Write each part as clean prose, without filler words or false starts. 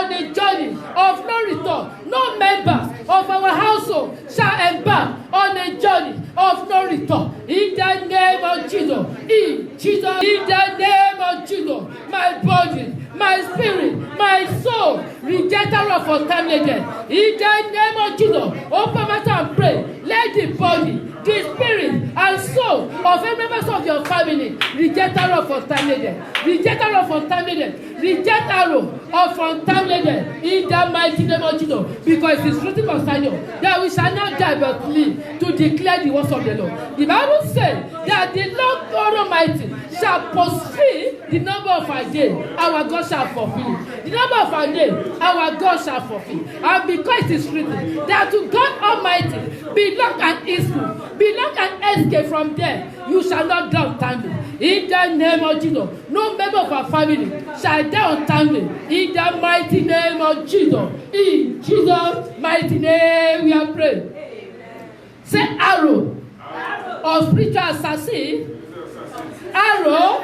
on a journey of no return. No members of our household shall embark on a journey of no return. In the name of Jesus. In the name of Jesus. My body, my spirit, my soul, rejecter of untimely death. In the name of Jesus. Open my mouth and pray. Let the body, the spirit and soul of every member of your family reject arrow of untimely death. Reject arrow of untimely death. Reject arrow of untimely death in the mighty name of Jesus. Because it is written concerning you that we shall not die but live to declare the words of the Lord. The Bible says that the Lord God Almighty shall fulfill the number of our days. Our God shall fulfill it. The number of our days, our God shall fulfill. And because it is written that to God Almighty belong an issue, belong an escape from death, you shall not die untimely. In the name of Jesus, no member of our family shall die untimely. In the mighty name of Jesus, in Jesus' mighty name we are praying. Say arrow of spiritual assassin, arrow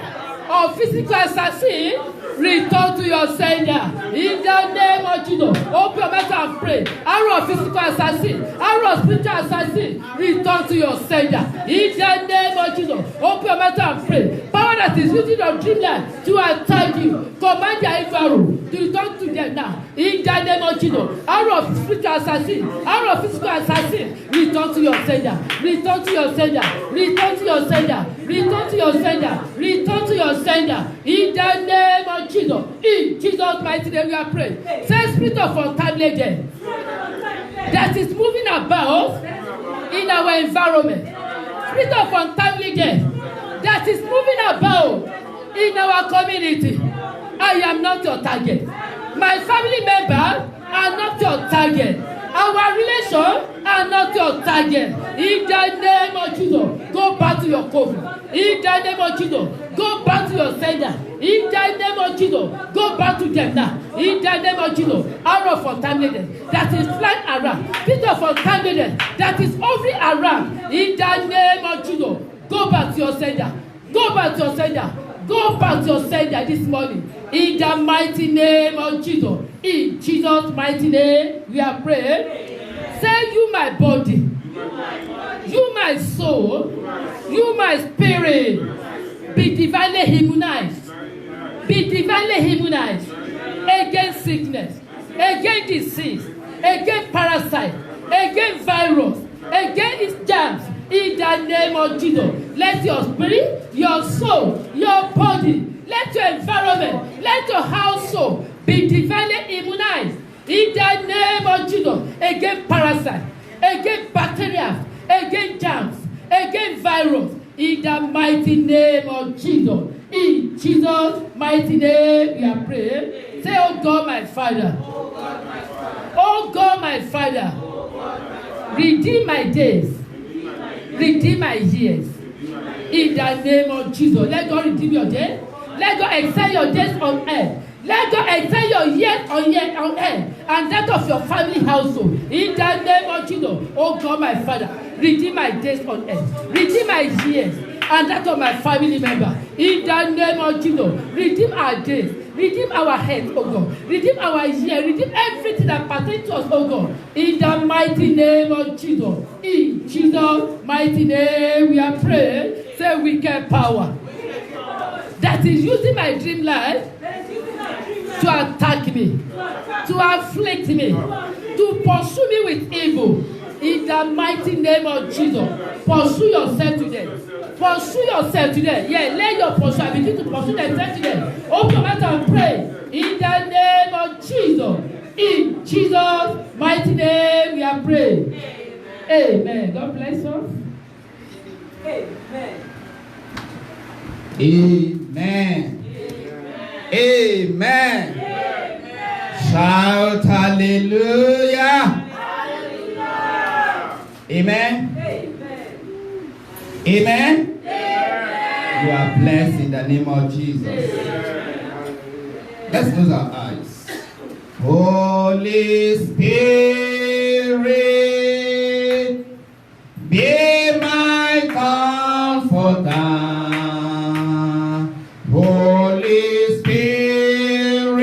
of physical assassin, return to your sender. In the name of Jesus, open your mouth and pray. Arrow of physical assassin, arrow of spiritual assassin, return to your sender. In the name of Jesus, open your mouth and pray. Power that is using your dreamland to attack you, command your evil arrow to return to them now. In the name of Jesus, arrow of spiritual assassin, arrow of physical assassin, return to your sender. Return to your sender. Return to your sender. Return to your sender. Return to your sender. In the name of Jesus. In Jesus' mighty name we are praying. Say spirit of untimely death that is moving about in our environment. Spirit of untimely death that is moving about in our community. I am not your target. My family members are not your target. Our relations are not your target. In the name of Jesus, go back to your coven. In the name of Jesus, go back to your sender. In the name of Jesus, go back to them now. In the name of Jesus, arrow of untimeliness that is flying around, spirit of untimeliness that is hovering around. In the name of Jesus, go back to your sender. Go back to your sender. Go back to your sender this morning. In the mighty name of Jesus. In Jesus' mighty name, we are praying. Say, you my body, you my soul, you my spirit, be divinely immunized. Be divinely immunized against sickness, against disease, against parasite, against virus, against germs. In the name of Jesus, let your spirit, your soul, your body, let your environment, let your household be divinely immunized. In the name of Jesus, against parasite, against bacteria, against germs, against virus. In the mighty name of Jesus. In Jesus' mighty name we are praying. Say, oh God, my Father. Oh God, my Father. Redeem my days. Redeem my years. In the name of Jesus. Let God redeem your days. Let God extend your days on earth. Let God extend your years on earth. And that of your family household. In the name of Jesus. Oh God, my Father. Redeem my days on earth. Redeem my years. And that of my family member. In the name of Jesus. Redeem our days. Redeem our health, oh God. Redeem our year. Redeem everything that pertains to us, oh God. In the mighty name of Jesus. In Jesus' mighty name we are praying. Say wicked power that is using my dream life to attack me, to afflict me, to pursue me with evil. In the mighty name of Jesus. Pursue yourself today. Pursue yourself today. Yeah, let your pursuit begin to pursue themselves today. Open your mouth and pray. In the name of Jesus. In Jesus' mighty name we are praying. Amen. God bless us. Amen. Amen. Amen. Amen. Shout hallelujah. Hallelujah. Amen. Amen. Amen. Amen. You are blessed in the name of Jesus. Amen. Let's close our eyes. Holy Spirit, be my comforter. Holy Spirit,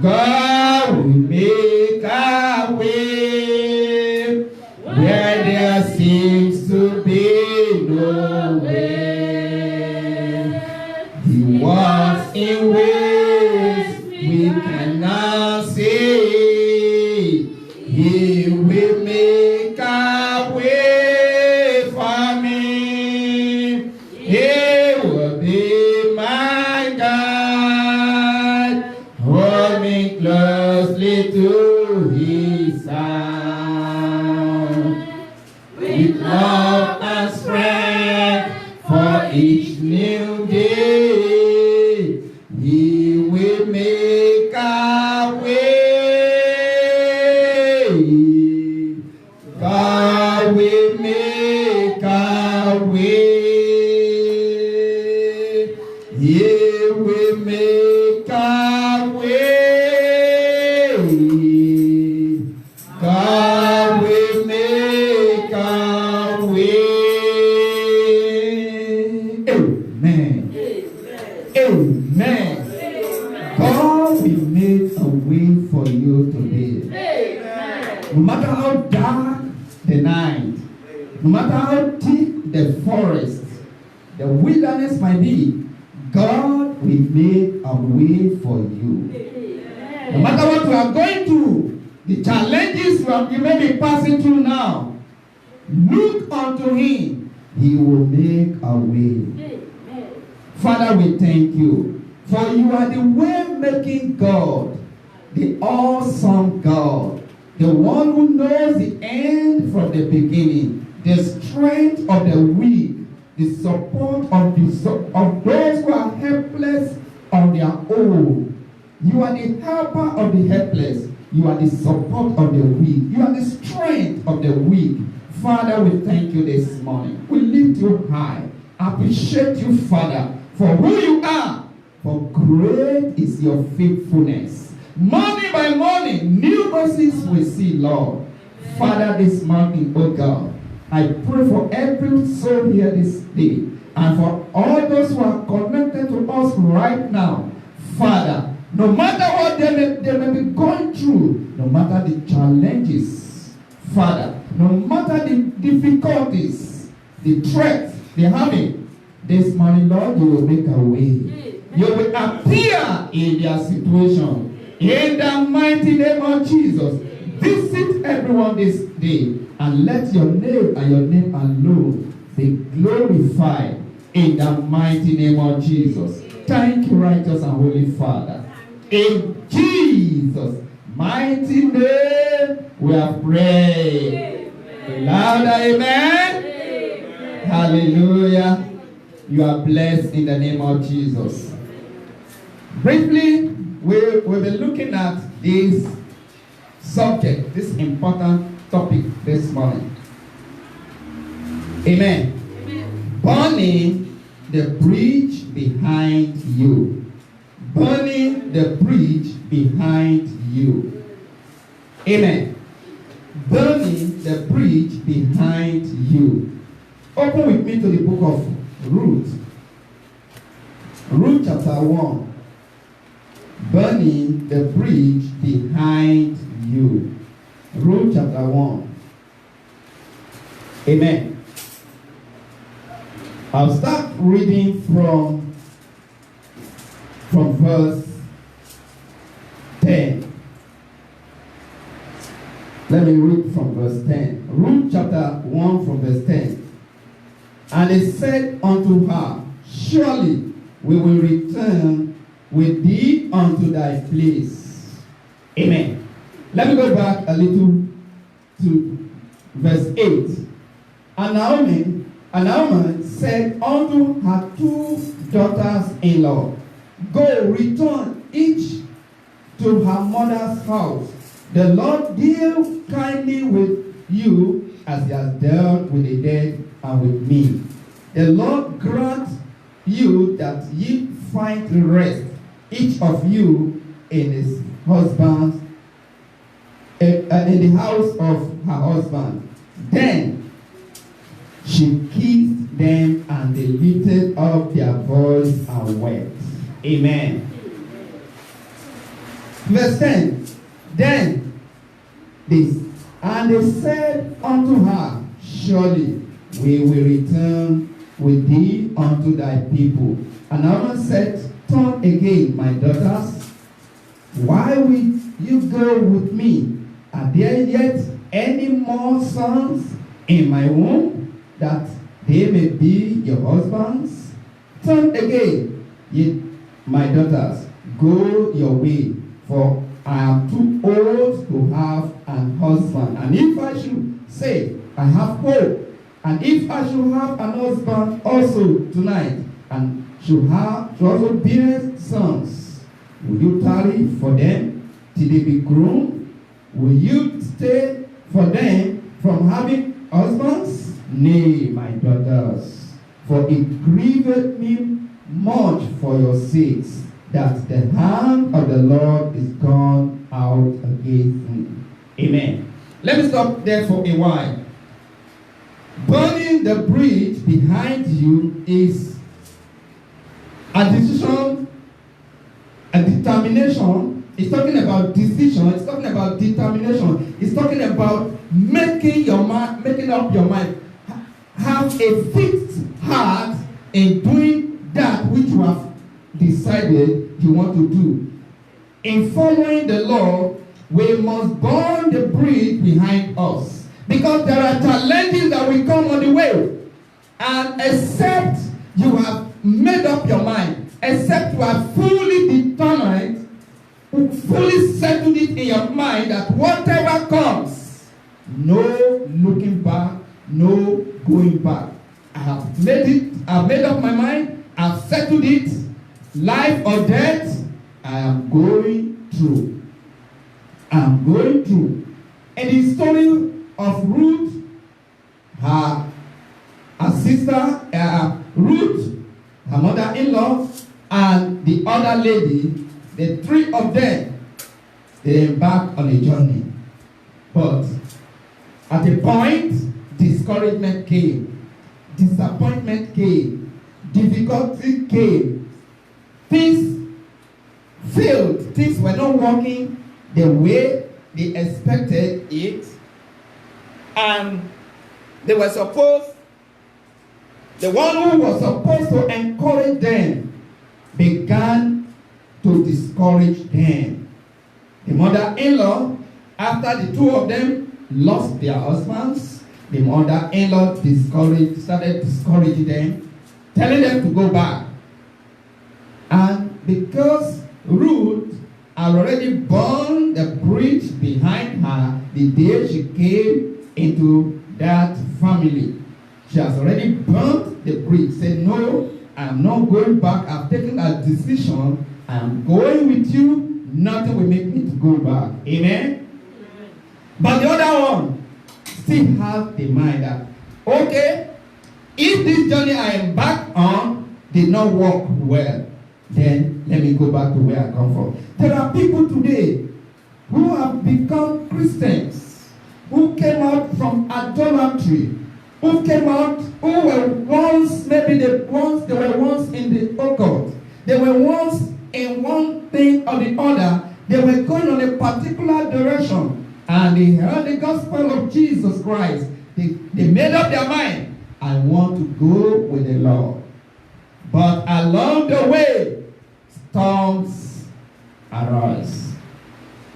God will make a way where there seems to be no way. He walks in ways we cannot see. He will make a way for me. He will be my guide. Hold me closely to his side. With love and strength for each new day, he will make a way. God will make a way. He will make a way. God will make a way. Amen. Amen. God will make a way for you today. No matter how dark the night, no matter how deep the forest, the wilderness might be, God will make a way for you. No matter what you are going through, the challenges you may be passing through now, look unto him. He will make a way. Father, we thank you, for you are the way-making God, the awesome God, the one who knows the end from the beginning, the strength of the weak, the support of those who are helpless on their own. You are the helper of the helpless. You are the support of the weak. You are the strength of the weak. Father, we thank you this morning. We lift you high. Appreciate you, Father, for who you are. For great is your faithfulness. Morning by morning, new mercies we see, Lord. Father, this morning, oh God, I pray for every soul here this day, and for all those who are connected to us right now. Father, no matter what they may be going through, no matter the challenges, Father, no matter the difficulties, the threats they're having, this morning, Lord, you will make a way. You will appear in their situation. In the mighty name of Jesus, visit everyone this day, and let your name and your name alone be glorified in the mighty name of Jesus. Thank you, righteous and holy Father. In Jesus' mighty name, we have prayed. Louder, amen. Hallelujah. You are blessed in the name of Jesus. Briefly, we'll be looking at this subject, this important topic this morning. Amen. Burning the bridge behind you. Burning the bridge behind you. Amen. Burning the bridge behind you. Open with me to the book of Ruth. Ruth chapter 1. Burning the bridge behind you. Ruth chapter 1. Amen. I'll start reading from verse 10. Let me read from verse 10. Ruth chapter 1 from verse 10. And they said unto her, surely we will return with thee unto thy place. Amen. Let me go back a little to verse 8. And Naomi said unto her 2 daughters-in-law, go, return each to her mother's house. The Lord deal kindly with you as he has dealt with the dead and with me. The Lord grant you that ye find rest, each of you in his husband's in the house of her husband. Then she kissed them, and they lifted up their voice and wept. Amen. Verse 10. Then this, and they said unto her, surely we will return with thee unto thy people. And Aaron said, turn again, my daughters. Why will you go with me? Are there yet any more sons in my womb, that they may be your husbands? Turn again, ye my daughters, go your way, for I am too old to have an husband. And if I should say, I have hope, and if I should have an husband also tonight, and should also bear sons, will you tarry for them till they be grown? Will you stay for them from having husbands? Nay, my daughters, for it grieveth me much for your sakes, that the hand of the Lord is gone out against me. Amen. Let me stop there for a while. Burning the bridge behind you is a decision, a determination. It's talking about decision. It's talking about determination. It's talking about making up your mind. Have a fixed heart in doing that which you have decided you want to do. In following the law, we must burn the bridge behind us, because there are challenges that will come on the way. And except you have made up your mind, except you are fully determined, fully settled it in your mind that whatever comes, no looking back, no going back. I've made up my mind, I've settled it, life or death, I am going through. I'm going through. And the story of Ruth, her sister, Ruth, her mother-in-law, and the other lady, the three of them, they embarked on a journey. But at a point, discouragement came, disappointment came, difficulty came, things failed, things were not working the way they expected it, and they were supposed, the one who was supposed to encourage them began to discourage them. The mother-in-law, after the two of them lost their husbands, the mother-in-law started discouraging them, telling them to go back. And because Ruth had already burned the bridge behind her the day she came into that family, she has already burnt the bridge. Said, no, I am not going back. I've taken a decision. I am going with you. Nothing will make me to go back. Amen? But the other one still has the mind that, okay, if this journey I am back on did not work well, then let me go back to where I come from. There are people today who have become Christians, who came out from idolatry, who came out, who were once, maybe they were once in the occult. They were once in one thing or the other. They were going on a particular direction, and they heard the gospel of Jesus Christ. They made up their mind, I want to go with the Lord. But along the way, storms arise.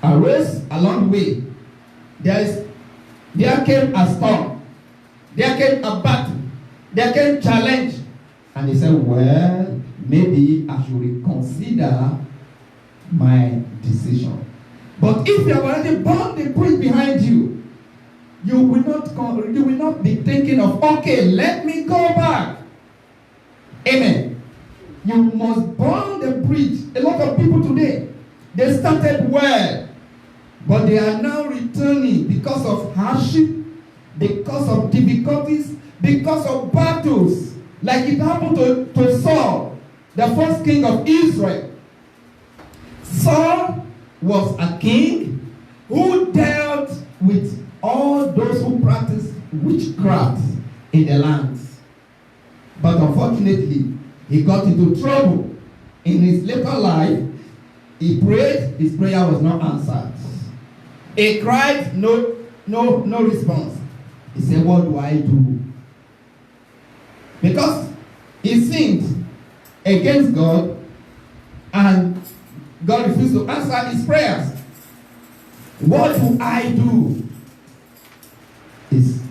Along the way, there came a storm. There came a battle. There came challenge. And he said, well, maybe I should reconsider my decision. But if you have already burned the bridge behind you, you will not be thinking of, okay, let me go back. Amen. You must burn the bridge. A lot of people today, they started well, but they are now returning because of hardship, because of difficulties, because of battles. Like it happened to Saul, the first king of Israel. Saul was a king who dealt with all those who practiced witchcraft in the lands. But unfortunately, he got into trouble in his later life. He prayed, his prayer was not answered. He cried, no response. He said, what do I do? Because he sinned against God and God refused to answer his prayers. What do I do?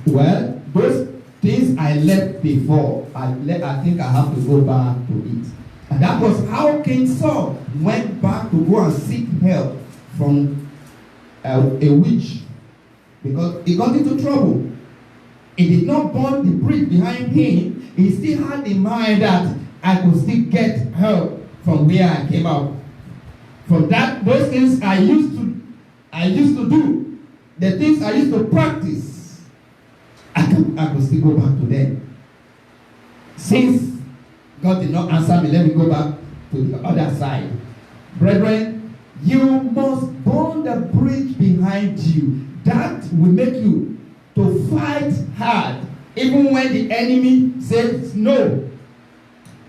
Well, those things I left before, I think I have to go back to it. And that was how King Saul went back to go and seek help from a witch. Because he got into trouble. He did not burn the bridge behind him. He still had in mind that I could still get help from where I came out. From those things I used to do, the things I used to practice, I could still go back to them. Since God did not answer me, let me go back to the other side. Brethren, you must burn the bridge behind you. That will make you to fight hard, even when the enemy says no.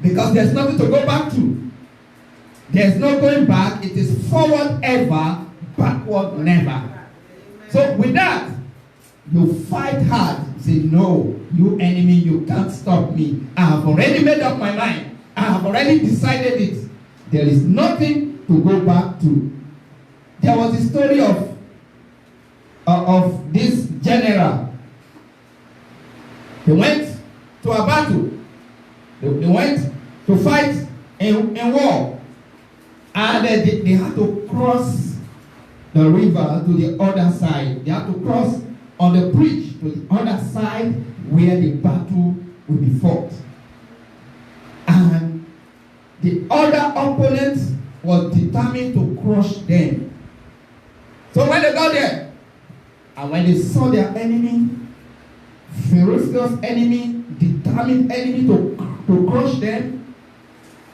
Because there's nothing to go back to. There's no going back. It is forward ever, backward never. So with that, you fight hard. Say, no, you enemy, you can't stop me. I have already made up my mind. I have already decided it. There is nothing to go back to. There was a story of this general. He went to a battle. They went to fight in war. And they had to cross the river to the other side. They had to cross on the bridge to the other side where the battle will be fought. And the other opponent was determined to crush them. So when they got there, and when they saw their enemy, ferocious enemy, determined enemy to crush them,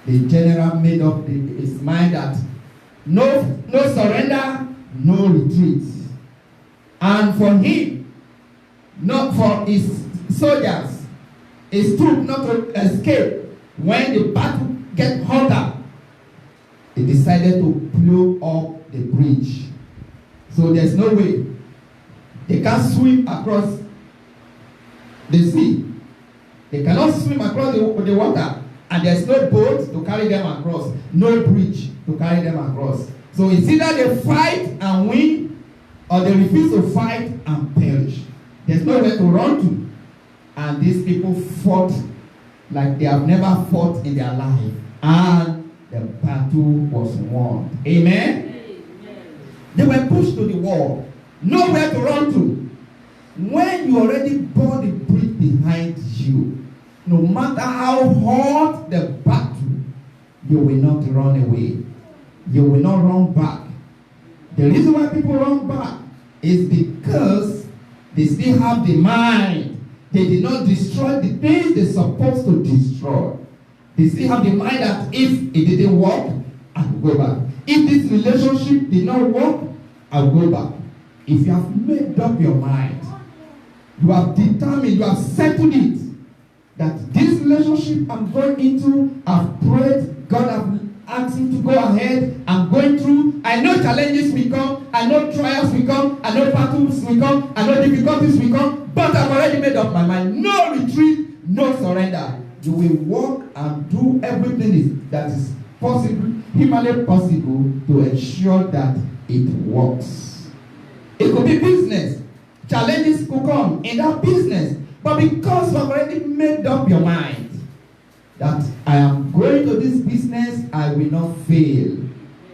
the general made up his mind that no surrender, no retreat. And for him, not for his soldiers, his troops not to escape when the battle gets hotter, he decided to blow up the bridge. So there's no way. They can't swim across the sea. They cannot swim across the water. And there's no boat to carry them across. No bridge to carry them across. So it's either they fight and win, or they refuse to fight and perish. There's nowhere to run to. And these people fought like they have never fought in their life. And the battle was won. Amen? They were pushed to the wall. Nowhere to run to. When you already bought the bridge behind you, no matter how hard the battle, you will not run away. You will not run back. The reason why people run back is because they still have the mind. They did not destroy the things they're supposed to destroy. They still have the mind that if it didn't work, I will go back. If this relationship did not work, I will go back. If you have made up your mind, you have determined, you have settled it, that this relationship I'm going into, I've prayed, God have asked him to go ahead, I'm going through, I know challenges will come, I know trials will come, I know battles will come, I know difficulties will come, but I've already made up my mind. No retreat, no surrender. You will walk and do everything that is possible, humanly possible, to ensure that it works. It could be business. Challenges could come in that business. But because you have already made up your mind that I am going to this business, I will not fail.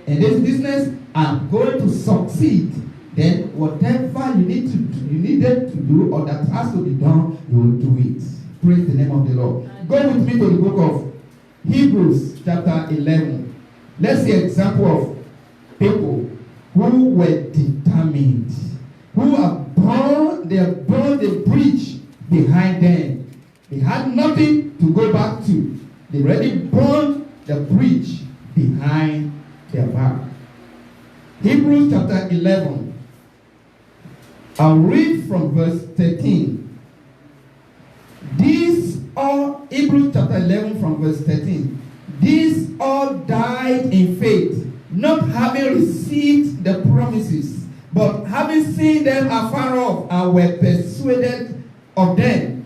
In this business, I am going to succeed. Then whatever you needed to do or that has to be done, you will do it. Praise the name of the Lord. Go with me to the book of Hebrews chapter 11. Let's see an example of people who were determined, who have burned the bridge behind them. They had nothing to go back to. They already burned the bridge behind their back. Hebrews chapter 11. I'll read from verse 13. These Hebrews chapter 11 from verse 13. These all died in faith, not having received the promises, but having seen them afar off, and were persuaded of them,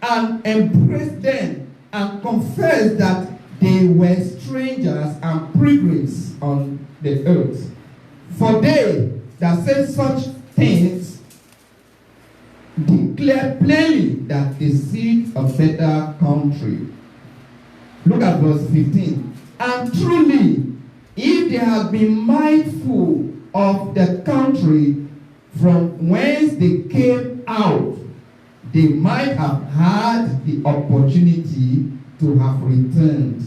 and embraced them, and confessed that they were strangers and pilgrims on the earth. For they that say such things declare plainly that they seek a better country. Look at verse 15. And truly, if they had been mindful of the country from whence they came out, they might have had the opportunity to have returned.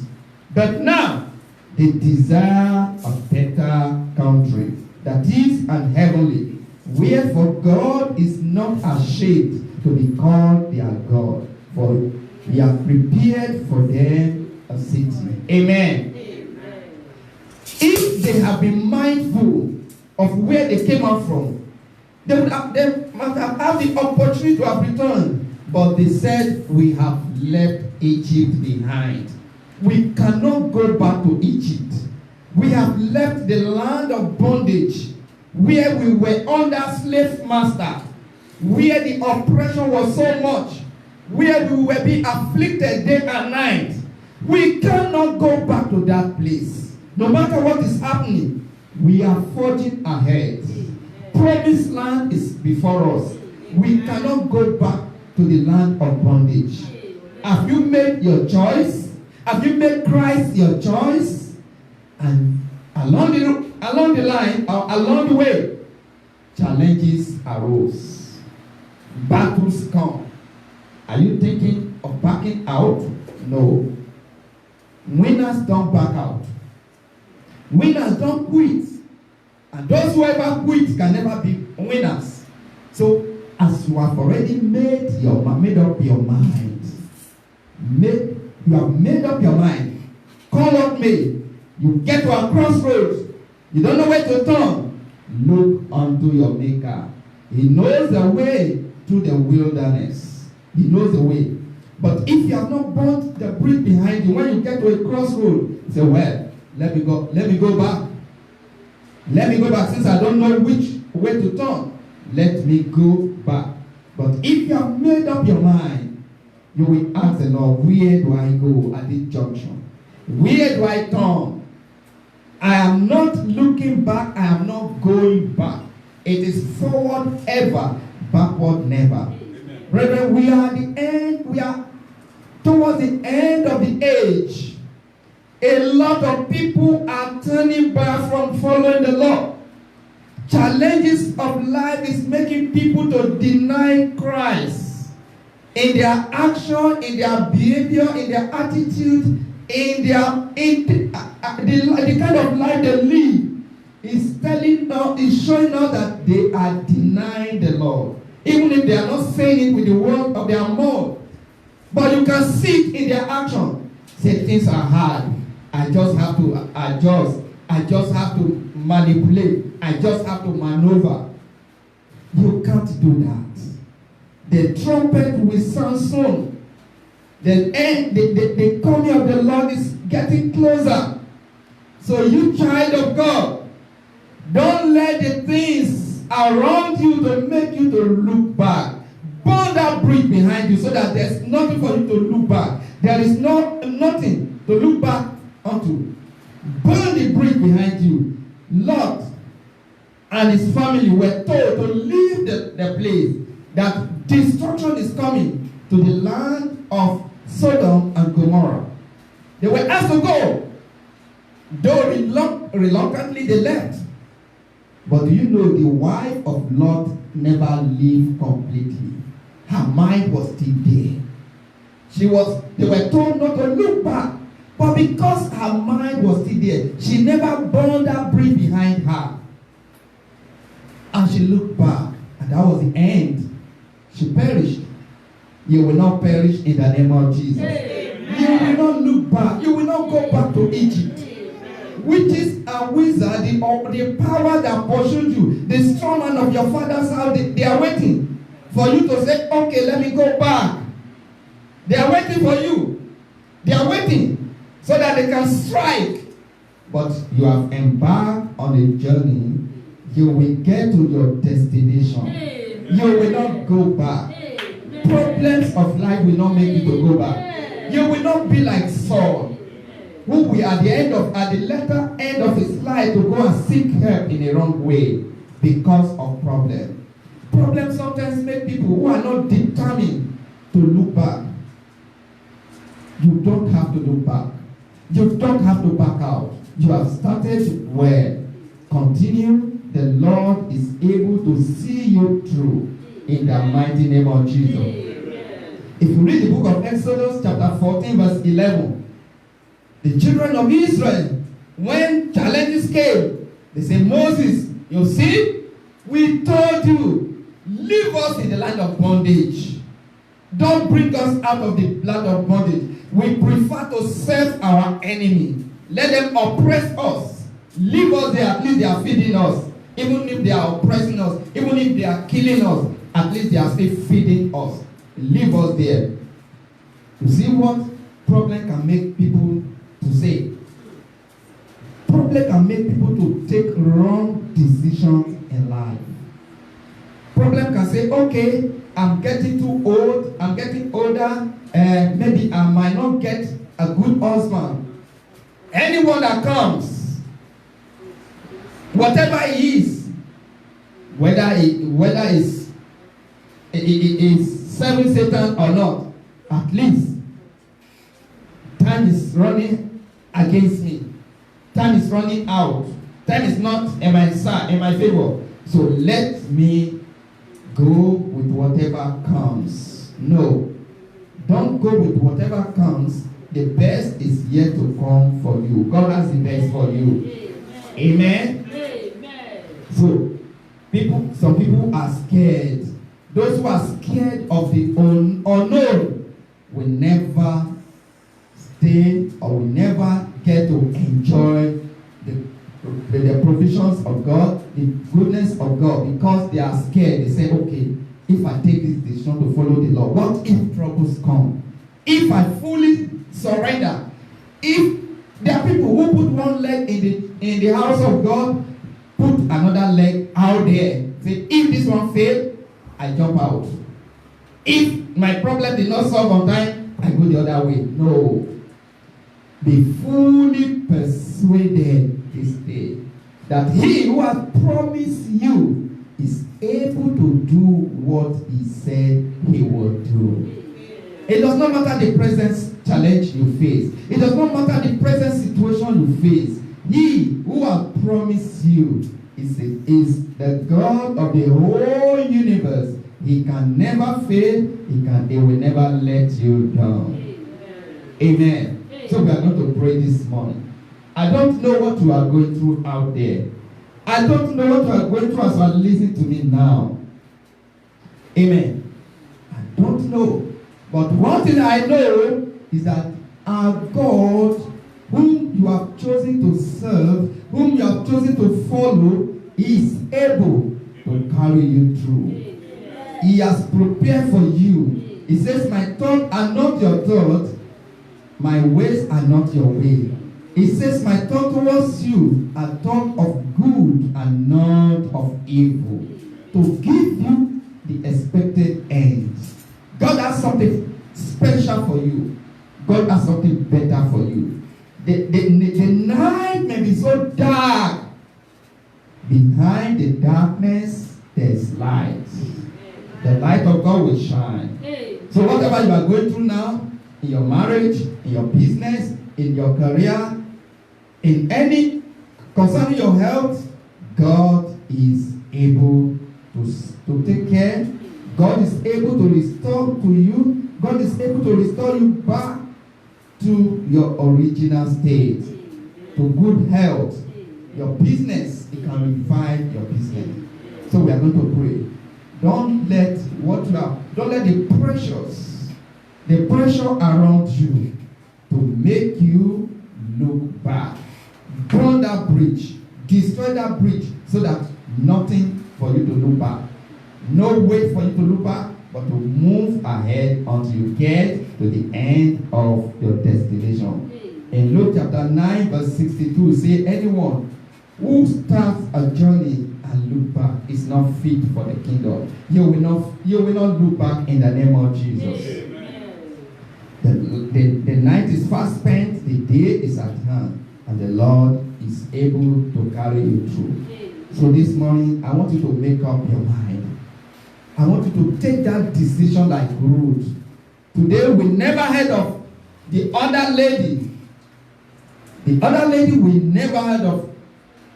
But now, they desire a better country, that is an heavenly. Wherefore God is not ashamed to be called their God, for he has prepared for them a city. Amen. If they have been mindful of where they came out from, they must have had the opportunity to have returned. But they said, we have left Egypt behind. We cannot go back to Egypt. We have left the land of bondage, where we were under slave master, where the oppression was so much, where we were being afflicted day and night. We cannot go back to that place. No matter what is happening, we are forging ahead. Promised land is before us. We cannot go back to the land of bondage. Have you made your choice? Have you made Christ your choice? And along the line, or along the way, challenges arose. Battles come. Are you thinking of backing out? No. Winners don't back out. Winners don't quit. And those who ever quit can never be winners. So, as you have already made up your mind, you have made up your mind, call what may, you get to a crossroads, you don't know where to turn, look unto your Maker. He knows the way through the wilderness. He knows the way. But if you have not burnt the bridge behind you, when you get to a crossroad, say, well, let me go back. Let me go back, since I don't know which way to turn. Let me go back. But if you have made up your mind, you will ask the Lord, where do I go at this junction? Where do I turn? I am not looking back. I am not going back. It is forward ever, backward never. Brethren, we are at the end. We are towards the end of the age. A lot of people are turning back from following the Lord. Challenges of life is making people to deny Christ in their action, in their behavior, in their attitude, in the kind of life they live. Is showing us that they are denying the Lord, even if they are not saying it with the word of their mouth. But you can see it in their action. Say, things are hard. I just have to adjust. I just have to manipulate. I just have to maneuver. You can't do that. The trumpet will sound soon. The coming of the Lord is getting closer. So you, child of God, don't let the things around you to make you to look back. Burn that bridge behind you so that there's nothing for you to look back. There is nothing to look back onto. Burn the bridge behind you. Lot and his family were told to leave the place, that destruction is coming to the land of Sodom and Gomorrah. They were asked to go. Though reluctantly they left. But do you know the wife of Lot never lived completely? Her mind was still there. They were told not to look back. But because her mind was still there, she never burned that bridge behind her. And she looked back, and that was the end. She perished. You will not perish in the name of Jesus. Amen. You will not look back. You will not go back to Egypt. Witches and wizards, the power that pursued you, the strong man of your father's house, they are waiting for you to say, okay, let me go back. They are waiting for you. They are waiting so that they can strike but you have embarked on a journey, you will get to your destination. You will not go back. Problems of life will not make you to go back. You will not be like Saul, who will at the latter end of his life to go and seek help in a wrong way because of problems. Problems sometimes make people who are not determined to look back. You don't have to look back. You don't have to back out. You have started well. Continue. The Lord is able to see you through in the mighty name of Jesus. If you read the book of Exodus chapter 14 verse 11, the children of Israel, when challenges came, they said, Moses, you see, we told you, leave us in the land of bondage. Don't bring us out of the land of bondage. We prefer to serve our enemy. Let them oppress us. Leave us there. At least they are feeding us. Even if they are oppressing us, even if they are killing us, at least they are still feeding us. Leave us there. You see what problem can make people to say? Problem can make people to take wrong decisions in life. Problem can say, okay, I'm getting too old, I'm getting older, maybe I might not get a good husband. Anyone that comes, whatever it is, whether it's serving Satan or not, at least time is running against me. Time is running out. Time is not in my side, in my favor. So let me go with whatever comes. No, don't go with whatever comes. The best is yet to come for you. God has the best for you. Amen. Amen. So some people are scared. Those who are scared of the unknown will never stay or will never get to enjoy the provisions of God, the goodness of God, because they are scared. They say, okay, if I take this decision to follow the Lord, what if troubles come? If I fully surrender, if there are people who put one leg in the house of God, put another leg out there. Say, if this one fails, I jump out. If my problem did not solve on time, I go the other way. No. Be fully persuaded this day that he who has promised you is able to do what he said he will do. It does not matter the present challenge you face. It does not matter the present situation you face. He who has promised you is the God of the whole universe. He can never fail. He will never let you down. Amen. So we are going to pray this morning. I don't know what you are going through out there. I don't know what you are going through as you are listening to me now. Amen. I don't know. But one thing I know is that our God, whom you have chosen to serve, whom you have chosen to follow, is able to carry you through. He has prepared for you. He says, my thoughts are not your thoughts, my ways are not your way. He says, my thought towards you are thought of good and not of evil, to give you the expected end. God has something special for you. God has something better for you. The night may be so dark. Behind the darkness, there's light. The light of God will shine. So whatever you are going through now, in your marriage, in your business, in your career, in any concerning your health, God is able to take care. God is able to restore to you. God is able to restore you back to your original state, to good health. Your business, it can revive your business. So we are going to pray. Don't let the pressure around you to make you look back. Burn that bridge, destroy that bridge, so that nothing for you to look back. No way for you to look back, but to move ahead until you get to the end of your destination. In Luke chapter 9, verse 62, say, anyone who starts a journey and look back is not fit for the kingdom. You will not look back in the name of Jesus. The night is fast spent, the day is at hand, and the Lord is able to carry you through. So this morning, I want you to make up your mind. I want you to take that decision like Ruth. Today, we never heard of the other lady. The other lady, we never heard of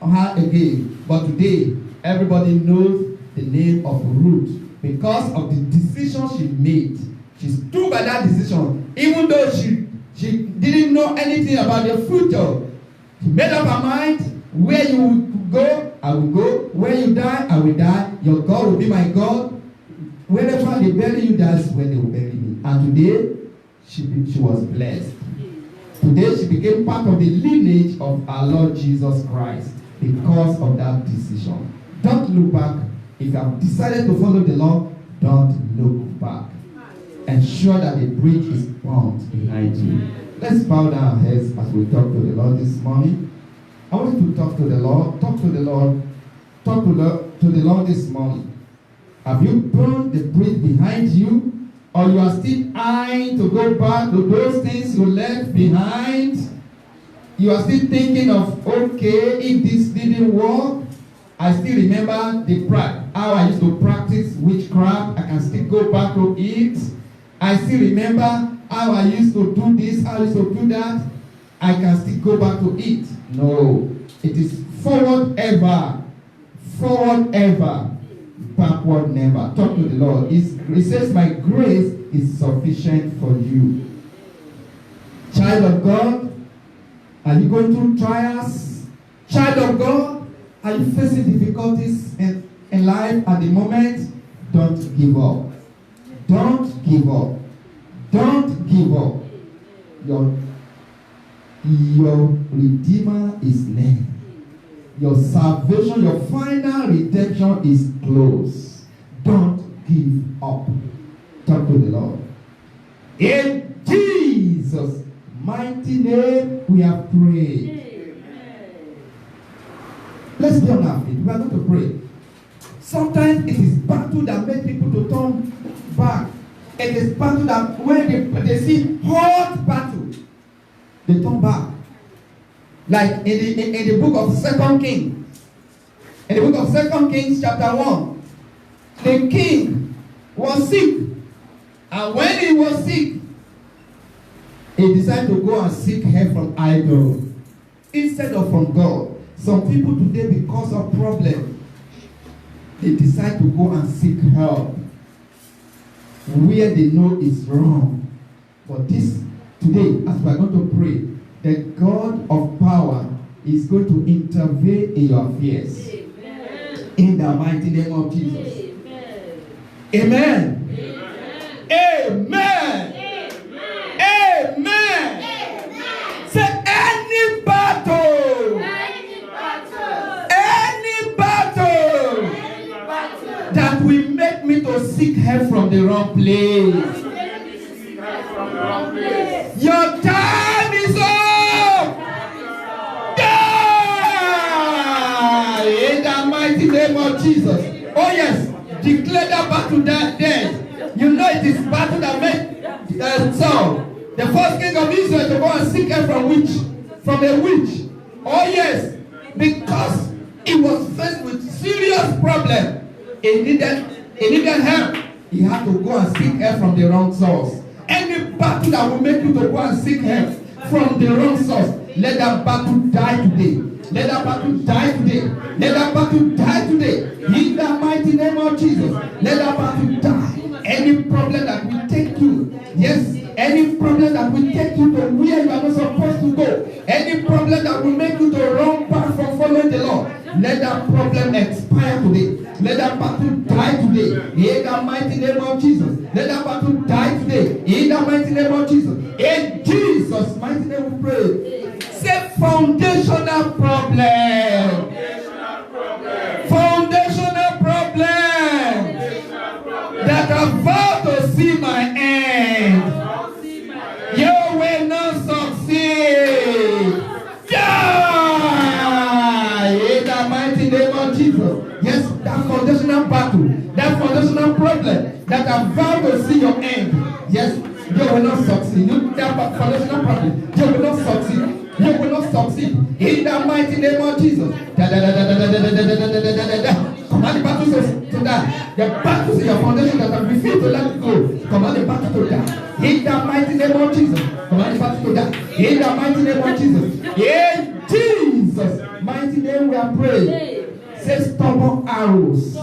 her again. But today, everybody knows the name of Ruth because of the decision she made. She stood by that decision, even though she didn't know anything about the future. She made up her mind, where you will go, I will go. Where you die, I will die. Your God will be my God. Wherever they bury you, that's where they will bury me. And today, she was blessed. Today, she became part of the lineage of our Lord Jesus Christ because of that decision. Don't look back. If you have decided to follow the Lord, don't look back. Ensure that the bridge is formed behind you. Let's bow down our heads as we talk to the Lord this morning. I want you to talk to the Lord. Talk to the Lord. Talk to the Lord this morning. Have you burned the bridge behind you? Or you are still eyeing to go back to those things you left behind? You are still thinking of, okay, if this didn't work, I still remember how I used to practice witchcraft. I can still go back to it. I still remember how I used to do this, how I used to do that. I can still go back to it. No. It is forward ever. Forward ever. Backward never. Talk to the Lord. He says, my grace is sufficient for you. Child of God, are you going through trials? Child of God, are you facing difficulties in life at the moment? Don't give up. Don't give up. Don't give up. Your Redeemer is near. Your salvation, your final redemption is close. Don't give up. Talk to the Lord. In Jesus' mighty name, we have prayed. Let's be on our feet. We are going to pray. Sometimes it is battle that makes people to turn back. It is battle that when they see hot battle, they turn back. Like in the book of 2 Kings. In the book of 2 Kings chapter 1. The king was sick. And when he was sick, he decided to go and seek help from idols instead of from God. Some people today, because of problems, they decide to go and seek help where they know is wrong. But this today, as we are going to pray, the God of power is going to intervene in your affairs. Amen. In the mighty name of Jesus. Amen. Amen. Amen. Amen. Amen. Amen. Say any battle. Any battle that will make me to seek help from the wrong place. Your time is up. In the mighty name of Jesus. Oh yes, declare that battle dead. You know it is battle that made Saul, the first king of Israel, to go and seek help from a witch. Oh yes, because he was faced with serious problem. He needed help. He had to go and seek help from the wrong source. Any battle that will make you to go and seek help from the wrong source, let that battle die today. Let that battle die today. Let that battle die today. In the mighty name of Jesus. Let that battle die. Any problem that will take you, yes, any problem that will take you to where you are not supposed to go, any problem that will make you to run back from following the Lord, let that problem expire today. Let that battle die today. In the mighty name of Jesus. Let that battle die today. In the mighty name of Jesus. In Jesus' mighty name we pray. Say foundational problem. Foundational problem. That are about to see my end. You will not succeed. Jesus. Yes, that foundational battle, that foundational problem that have vowed to see your end. Yes, you will not succeed. That foundational problem, you will not succeed. You will not succeed. In the mighty name of Jesus. Command the battles to die. The battles in your foundation that have refused to let go. Command the battle to die. In the mighty name of Jesus. Command the battle to die. In the mighty name of Jesus. In Jesus' mighty name we are praying. Say stubborn arrows.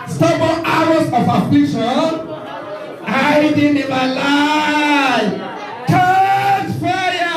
Stubborn arrows of affliction hiding in my life. Catch fire.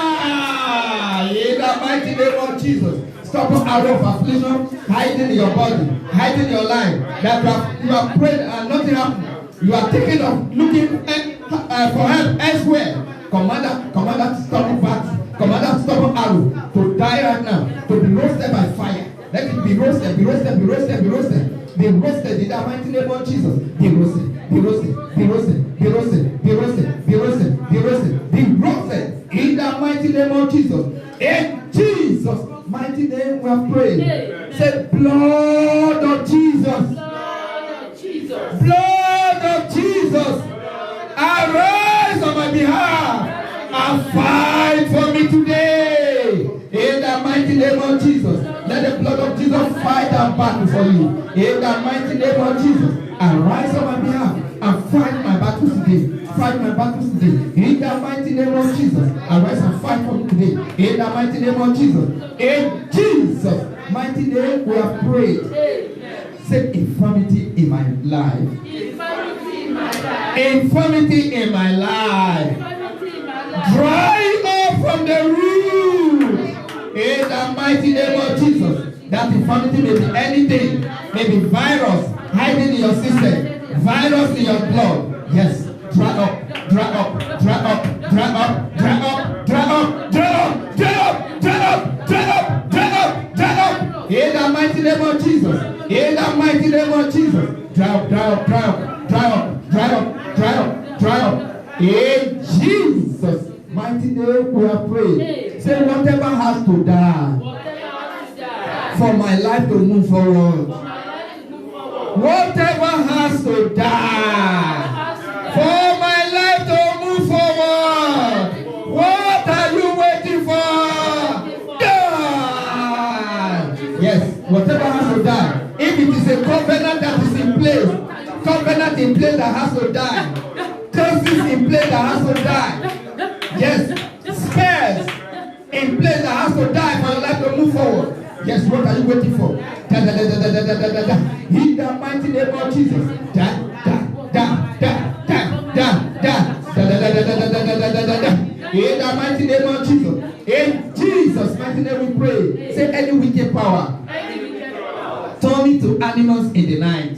In the mighty name of Jesus. Stubborn arrow of affliction hiding in your body, hiding in your life. That you have prayed and nothing happened. You are thinking of looking for help elsewhere. Command that stubborn bat, command that stubborn arrow to die right now, to be roasted by fire. Let it be roasted, be roasted, be roasted, be roasted. Be roasted in the mighty name of Jesus. Be roasted, be roasted, be roasted, be roasted, be roasted, be roasted, be roasted, be roasted in the mighty name of Jesus. In Jesus' mighty name we are praying. Say blood of Jesus. Blood of Jesus. Blood of Jesus. Arise on my behalf and fight for me today. In the mighty name of Jesus. Let the blood of Jesus fight that battle for you. In the mighty name of Jesus. Arise on my behalf and fight my battles today. Fight my battles today. In the mighty name of Jesus. Arise and fight for me today. In the mighty name of Jesus. In Jesus' mighty name we have prayed. Say infirmity in my life. Infirmity in my life. Infirmity in my life. Infirmity in my life. Dry up from the root. In the mighty name of Jesus. That infirmity may be anything. Maybe virus hiding in your system. Virus in your blood. Yes. Dry up. Dry up. Dry up. Dry up. Dry up. Dry up. Dry up. Dry up. Dry up. Dry up. Dry up. Dry up. In the mighty name of Jesus. In the mighty name of Jesus. Dry up. Dry up. Dry up. Dry up. Dry up. Dry up. Dry up. In Jesus' mighty name we are praying. Say whatever has to die for my life to move forward. Whatever has to die for my life to move forward. What are you waiting for? Die. Yes, whatever has to die. If it is a covenant that is in place, covenant in place that has to die, curses in place that has to die. Yes, spares in place that has to die for your life to move forward. Yes, what are you waiting for? In the mighty name of Jesus. In the mighty name of Jesus. In Jesus' mighty name we pray. Say any wicked power. Turn it to animals in the night.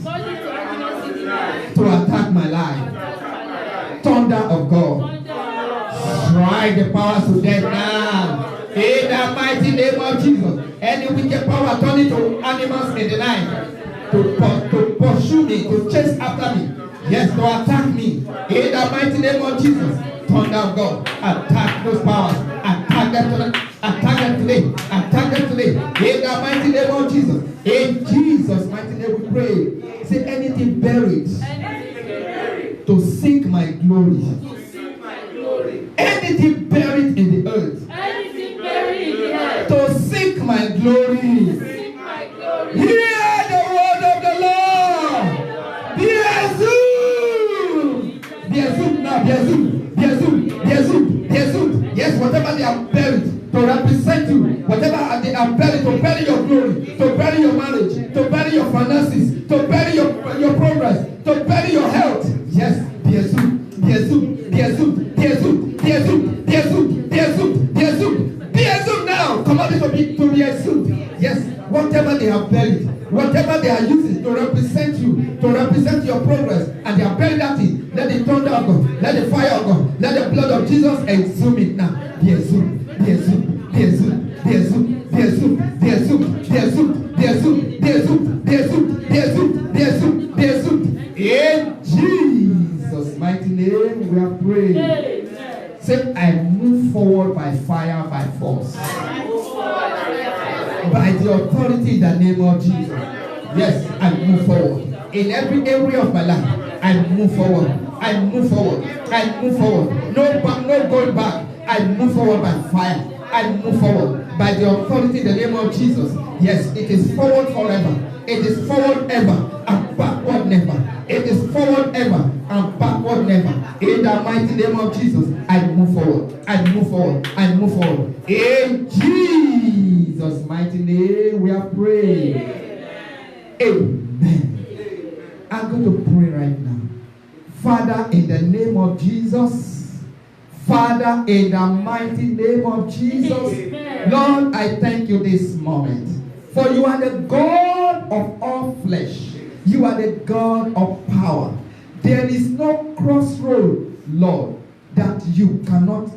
To attack my life. Thunder of God. Strike the powers to death now. In the mighty name of Jesus. Any wicked power turn it to animals in the night. To pursue me, to chase after me. Yes, to attack me. In the mighty name of Jesus. Thunder of God. Attack those powers. Attack them tonight. Attack them today. Attack them today. In the mighty name of Jesus. In Jesus' mighty name we pray. Say anything buried to sink my glory. Anything buried in the earth. To sink my glory. Hear the word of the Lord. Be assumed. Be assumed now. Be assumed. Be assumed. Be assumed. Be assumed. Yes, whatever they have buried to represent you, whatever they have buried to bury your glory, to bury your marriage, to bury your finances, to bury your progress, to bury your health. Yes, be assumed. Be assumed. Be assumed. Be assumed. Be assumed. Be assumed. Be assumed. Be assumed. Be assumed now. Command it to be assumed. Yes, whatever they have buried, whatever they are using to represent you, to represent your progress, and they have buried that thing. Let the thunder of God, let the fire of God, let the blood of Jesus exhume it now. Be assumed. Be assumed. Be assumed. Be assumed. Be assumed. Be assumed. Be assumed. Be assumed. Be assumed. Be assumed. Be assumed. Be assumed. Be assumed. In Jesus' mighty name we are praying. Say, I move forward by fire, by force. By the authority in the name of Jesus. Yes, I move forward. In every area of my life, I move forward. I move forward. I move forward. No going back. I move forward by fire. I move forward by the authority in the name of Jesus. Yes, it is forward forever. It is forward ever and backward never. It is forward ever and backward never. In the mighty name of Jesus, I move forward. I move forward. I move forward. In Jesus' mighty name, we are praying. Amen. I'm going to pray right now. Father, in the name of Jesus. Father, in the mighty name of Jesus. Lord, I thank you this moment. For you are the God of all flesh. You are the God of power. There is no crossroad, Lord, that you cannot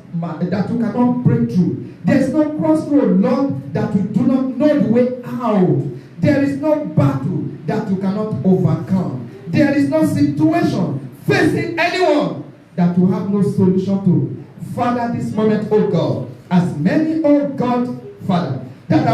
break through. There is no crossroad, Lord, that you do not know the way out. There is no battle that you cannot overcome. There is no situation facing anyone that you have no solution to. Father, this moment, oh God, as many, oh God, Father, that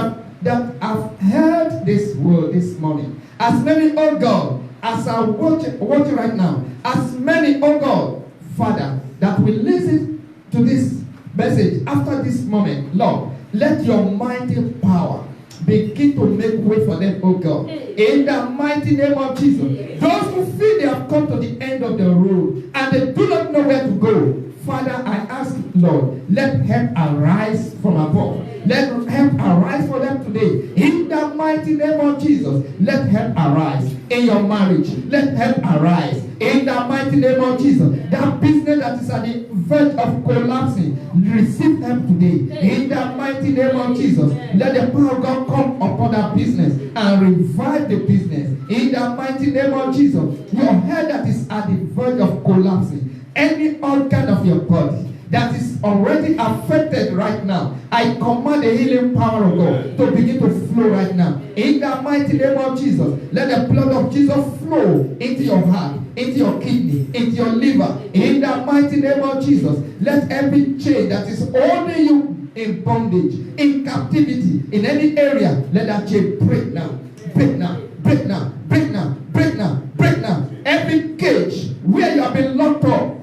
have heard this word this morning, as many, oh God, as are watching right now, as many, oh God, Father, that will listen to this message after this moment, Lord, let your mighty power begin to make way for them, oh God. In the mighty name of Jesus. Those who feel they have come to the end of the road and they do not know where to go. Father, I ask, Lord, let help arise from above. Let help arise for them today. In the mighty name of Jesus, let help arise in your marriage. Let help arise in the mighty name of Jesus. That business that is at the verge of collapsing, receive help today. In the mighty name of Jesus, let the power of God come upon that business and revive the business. In the mighty name of Jesus, your head that is at the verge of collapsing, any organ of your body that is already affected right now, I command the healing power of God to begin to flow right now. In the mighty name of Jesus, let the blood of Jesus flow into your heart, into your kidney, into your liver. In the mighty name of Jesus, let every chain that is holding you in bondage, in captivity, in any area, let that chain break now. Break now. Break now. Break now. Break now. Break now. Every cage where you have been locked up,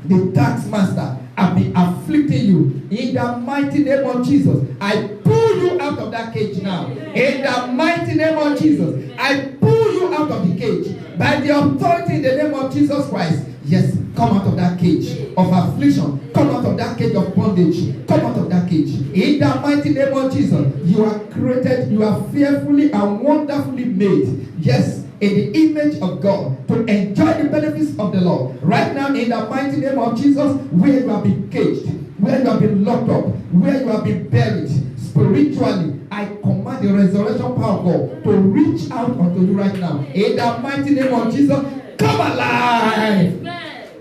the tax master have been afflicting you. In the mighty name of Jesus, I pull you out of that cage now. In the mighty name of Jesus, I pull you out of the cage. By the authority in the name of Jesus Christ, yes, come out of that cage of affliction. Come out of that cage of bondage. Come out of that cage. In the mighty name of Jesus, you are created, you are fearfully and wonderfully made. Yes, in the image of God, to enjoy the benefits of the Lord. Right now, in the mighty name of Jesus, where you have been caged, where you have been locked up, where you have been buried spiritually, I command the resurrection power of God to reach out unto you right now. In the mighty name of Jesus, come alive!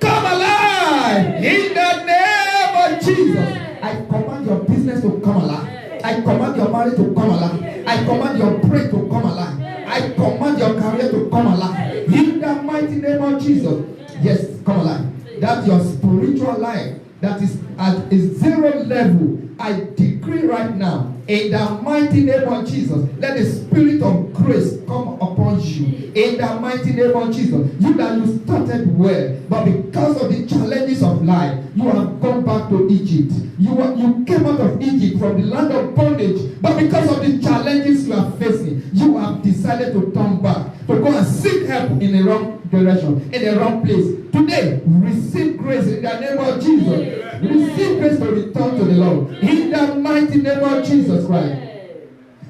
Come alive! In the name of Jesus, I command your business to come alive. I command your marriage to come alive. I command your prayer to come alive. I command your career to come alive. In the mighty name of Jesus. Yes, come alive. That your spiritual life that is at a zero level, I decree right now, in the mighty name of Jesus, let the spirit of grace come upon you. In the mighty name of Jesus, you that you started well, but because of the challenges of life, you have gone back to Egypt. You came out of Egypt from the land of bondage, but because of the challenges you are facing, you have decided to turn back, to go and seek help in the wrong direction, in the wrong place. Today, receive grace in the name of Jesus. Receive grace to return to the Lord. In the mighty name of Jesus Christ.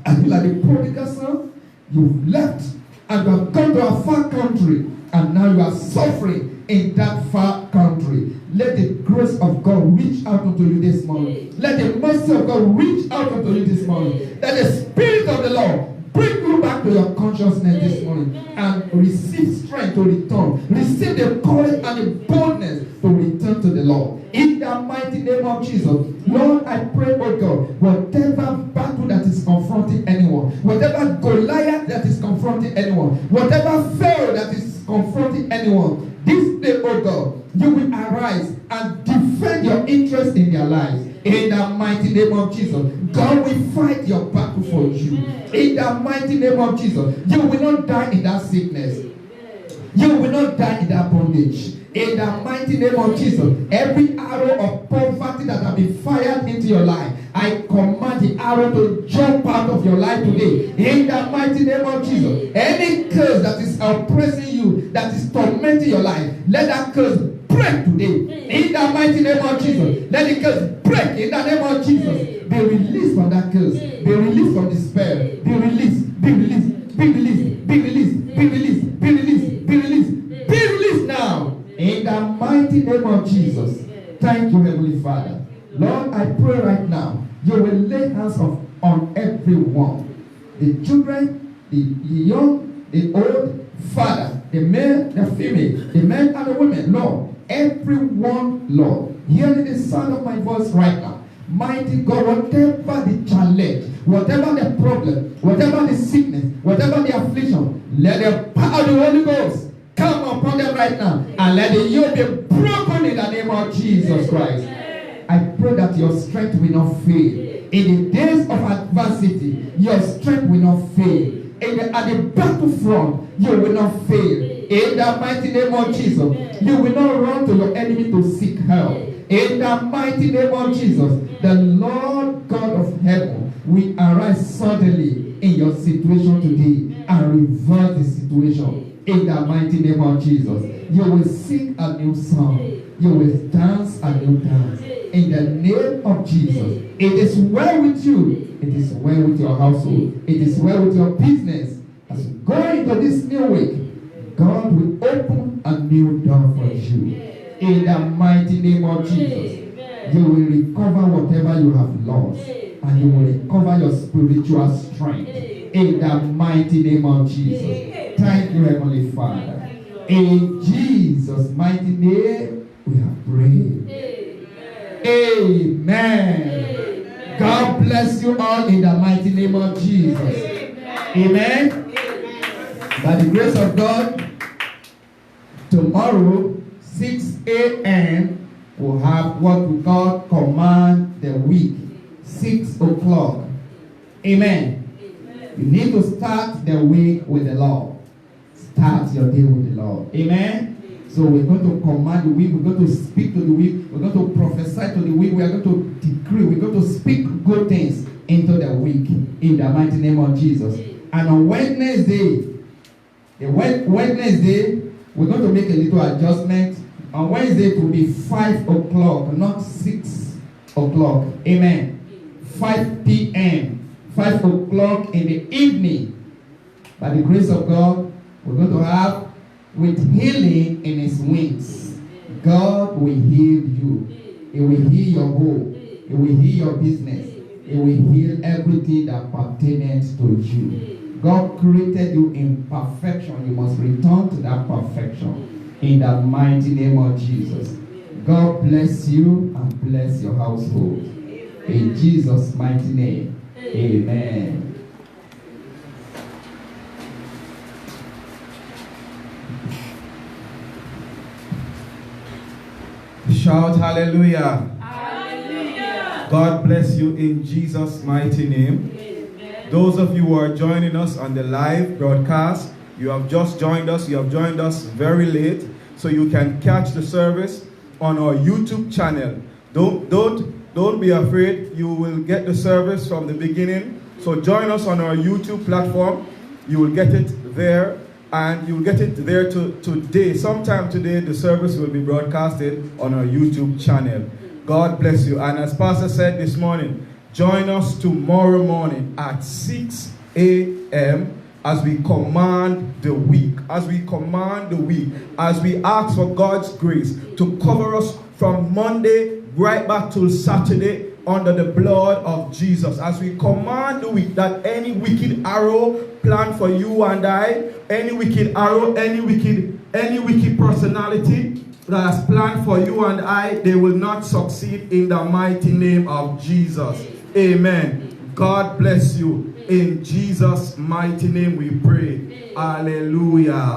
And you like the prodigal son, you've left and you have gone to a far country, and now you are suffering in that far country. Let the grace of God reach out unto you this morning. Let the mercy of God reach out unto you this morning. Let the Spirit of the Lord bring you back to your consciousness this morning and receive strength to return. Receive the courage and the boldness to return to the Lord. In the mighty name of Jesus, Lord, I pray, oh God, whatever battle that is confronting anyone, whatever Goliath that is confronting anyone, whatever Pharaoh that is confronting anyone, this day, oh God, you will arise and defend your interest in their lives. In the mighty name of Jesus, God will fight your battle for you. In the mighty name of Jesus, you will not die in that sickness. You will not die in that bondage. In the mighty name of Jesus, every arrow of poverty that has been fired into your life, I command the arrow to jump out of your life today. In the mighty name of Jesus, any curse that is oppressing you, that is tormenting your life, let that curse break today. In the mighty name of Jesus, let the curse break. In the name of Jesus, be released from that curse. Be released from despair. Be released. Be released. Be released. Be released. Be released. Be released. Be released. Be released now. In the mighty name of Jesus. Thank you, Heavenly Father. Lord, I pray right now, you will lay hands on everyone. The children, the young, the old, Father, the male, the female, the men and the women, Lord, everyone, Lord, hearing the sound of my voice right now. Mighty God, whatever the challenge, whatever the problem, whatever the sickness, whatever the affliction, let the power of the Holy Ghost come upon them right now, and let the yoke be broken in the name of Jesus Christ. I pray that your strength will not fail. In the days of adversity, your strength will not fail. At the battlefront, you will not fail. In the mighty name of Jesus, you will not run to your enemy to seek help. In the mighty name of Jesus, the Lord God of heaven will arise suddenly in your situation today and reverse the situation. In the mighty name of Jesus, you will sing a new song. You will dance a new dance. In the name of Jesus, it is well with you. It is well with your household. It is well with your business. As you go into this new week, God will open a new door for you. In the mighty name of Jesus, you will recover whatever you have lost. And you will recover your spiritual strength. In the mighty name of Jesus. Thank you, Heavenly Father. In Jesus' mighty name, we have prayed. Amen. God bless you all in the mighty name of Jesus. Amen. By the grace of God, tomorrow, 6 a.m., we'll have what we call Command the Week. 6 o'clock. Amen. You need to start the week with the Lord. Start your day with the Lord. Amen. So we're going to command the week. We're going to speak to the week. We're going to prophesy to the week. We are going to decree. We're going to speak good things into the week in the mighty name of Jesus. And on Wednesday, we're going to make a little adjustment. On Wednesday, it will be 5 o'clock, not 6 o'clock. Amen. 5 p.m. 5 o'clock in the evening. By the grace of God, we're going to have with healing in his wings. God will heal you. He will heal your home. He will heal your business. He will heal everything that pertains to you. God created you in perfection. You must return to that perfection in the mighty name of Jesus. God bless you and bless your household. In Jesus' mighty name. Amen. Shout hallelujah. Hallelujah. God bless you in Jesus' mighty name. Amen. Those of you who are joining us on the live broadcast, you have just joined us. You have joined us very late, so you can catch the service on our YouTube channel. Don't be afraid. You will get the service from the beginning. So join us on our YouTube platform. You will get it there. And you'll get it there today. Sometime today, the service will be broadcasted on our YouTube channel. God bless you. And as Pastor said this morning, join us tomorrow morning at 6 a.m. as we command the week. As we command the week. As we ask for God's grace to cover us from Monday right back till Saturday under the blood of Jesus. As we command the week that any wicked arrow planned for you and I, any wicked arrow, any wicked personality that has planned for you and I, they will not succeed in the mighty name of Jesus. Amen. God bless you. In Jesus' mighty name we pray. Hallelujah.